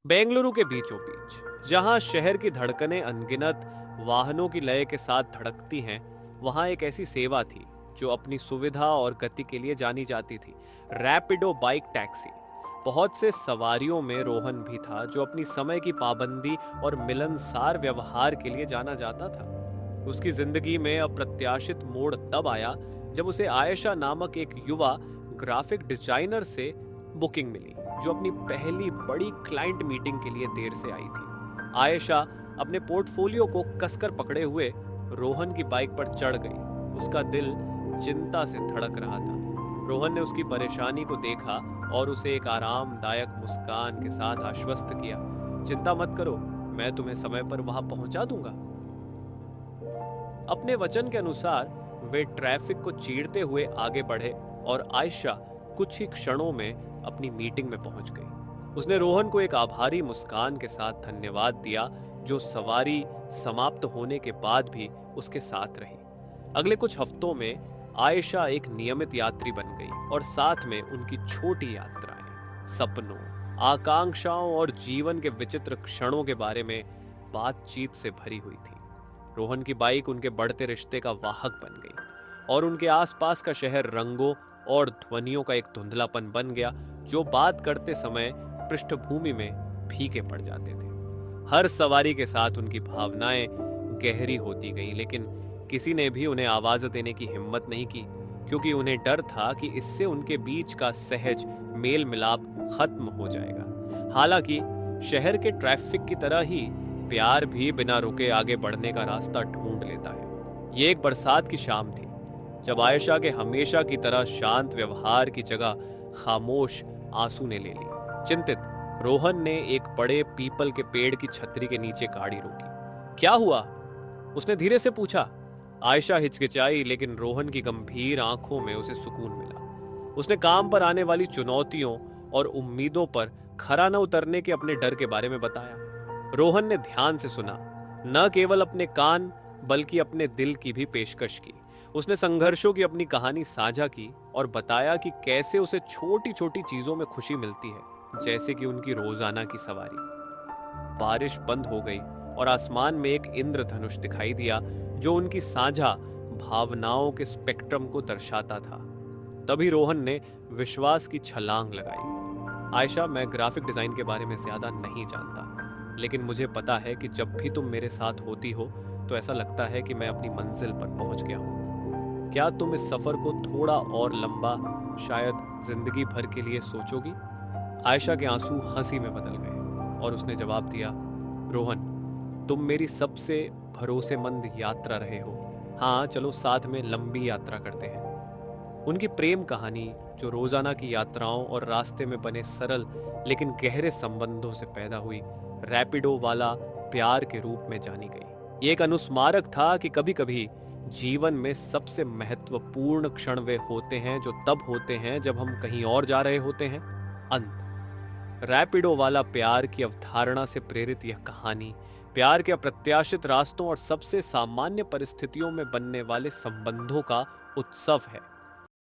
बेंगलुरु के बीचों बीच, जहां शहर की धड़कनें अनगिनत वाहनों की लय के साथ धड़कती हैं, वहां एक ऐसी सेवा थी जो अपनी सुविधा और गति के लिए जानी जाती थी। Rapido bike taxi. बहुत से सवारियों में रोहन भी था, जो अपनी समय की पाबंदी और मिलनसार व्यवहार के लिए जाना जाता था। उसकी जिंदगी में अप्रत्याशित मोड़ तब आया जब उसे आयशा नामक एक युवा ग्राफिक डिजाइनर से बुकिंग मिली, जो अपनी पहली बड़ी क्लाइंट मीटिंग के लिए देर से आई थी। आयशा अपने पोर्टफोलियो को कसकर पकड़े हुए रोहन की बाइक पर चढ़ गई। उसका दिल चिंता से धड़क रहा था। रोहन ने उसकी परेशानी को देखा और उसे एक आरामदायक मुस्कान के साथ आश्वस्त किया। चिंता मत करो, मैं तुम्हें समय पर वहां पहुंचा दूंगा। अपने वचन के अनुसार वे ट्रैफिक को चीरते हुए आगे बढ़े और आयशा कुछ ही क्षणों में अपनी मीटिंग में पहुंच गई। उसने रोहन को एक आभारी मुस्कान के साथ धन्यवाद दिया, जो सवारी समाप्त होने के बाद भी उसके साथ रही। अगले कुछ हफ्तों में आयशा एक नियमित यात्री बन गई और साथ में उनकी छोटी यात्राएं, सपनों, आकांक्षाओं और जीवन के विचित्र क्षणों के बारे में बातचीत से भरी हुई थी। रोहन की बाइक उनके बढ़ते रिश्ते का वाहक बन गई और उनके आसपास का शहर रंगों और ध्वनियों का एक धुंधलापन बन गया, जो बात करते समय पृष्ठभूमि में फीके पड़ जाते थे। हर सवारी के साथ उनकी भावनाएं गहरी होती गईं, लेकिन किसी ने भी उन्हें आवाज देने की हिम्मत नहीं की, क्योंकि उन्हें डर था कि इससे उनके बीच का सहज मेल मिलाप खत्म हो जाएगा। हालांकि शहर के ट्रैफिक की तरह ही प्यार भी बिना रुके आगे बढ़ने का रास्ता ढूंढ लेता है। ये एक बरसात की शाम थी, जब आयशा के हमेशा की तरह शांत व्यवहार की जगह खामोश आंसू ने ले ली। चिंतित रोहन ने एक बड़े पीपल के पेड़ की छतरी के नीचे गाड़ी रोकी। क्या हुआ? उसने धीरे से पूछा। आयशा हिचकिचाई, लेकिन रोहन की गंभीर आंखों में उसे सुकून मिला। उसने काम पर आने वाली चुनौतियों और उम्मीदों पर खरा न उतरने के अपने डर के बारे में बताया। रोहन ने ध्यान से सुना, न केवल अपने कान बल्कि अपने दिल की भी पेशकश की। उसने संघर्षों की अपनी कहानी साझा की और बताया कि कैसे उसे छोटी छोटी चीजों में खुशी मिलती है, जैसे कि उनकी रोजाना की सवारी। बारिश बंद हो गई और आसमान में एक इंद्रधनुष दिखाई दिया, जो उनकी साझा भावनाओं के स्पेक्ट्रम को दर्शाता था। तभी रोहन ने विश्वास की छलांग लगाई। आयशा, मैं ग्राफिक डिजाइन के बारे में ज्यादा नहीं जानता, लेकिन मुझे पता है कि जब भी तुम मेरे साथ होती हो तो ऐसा लगता है कि मैं अपनी मंजिल पर पहुंच गया हूं। क्या तुम इस सफर को थोड़ा और लंबा, शायद जिंदगी भर के लिए सोचोगी? आयशा के आंसू हंसी में बदल गए और उसने जवाब दिया, रोहन, तुम मेरी सबसे भरोसेमंद यात्रा रहे हो। हाँ, चलो साथ में लंबी यात्रा करते हैं। उनकी प्रेम कहानी, जो रोजाना की यात्राओं और रास्ते में बने सरल लेकिन गहरे संबंधों से पैदा हुई, रैपिडो वाला प्यार के रूप में जानी गई। ये एक अनुस्मारक था कि कभी कभी जीवन में सबसे महत्वपूर्ण क्षण वे होते हैं जो तब होते हैं जब हम कहीं और जा रहे होते हैं। अंत। रैपिडो वाला प्यार की अवधारणा से प्रेरित यह कहानी प्यार के अप्रत्याशित रास्तों और सबसे सामान्य परिस्थितियों में बनने वाले संबंधों का उत्सव है।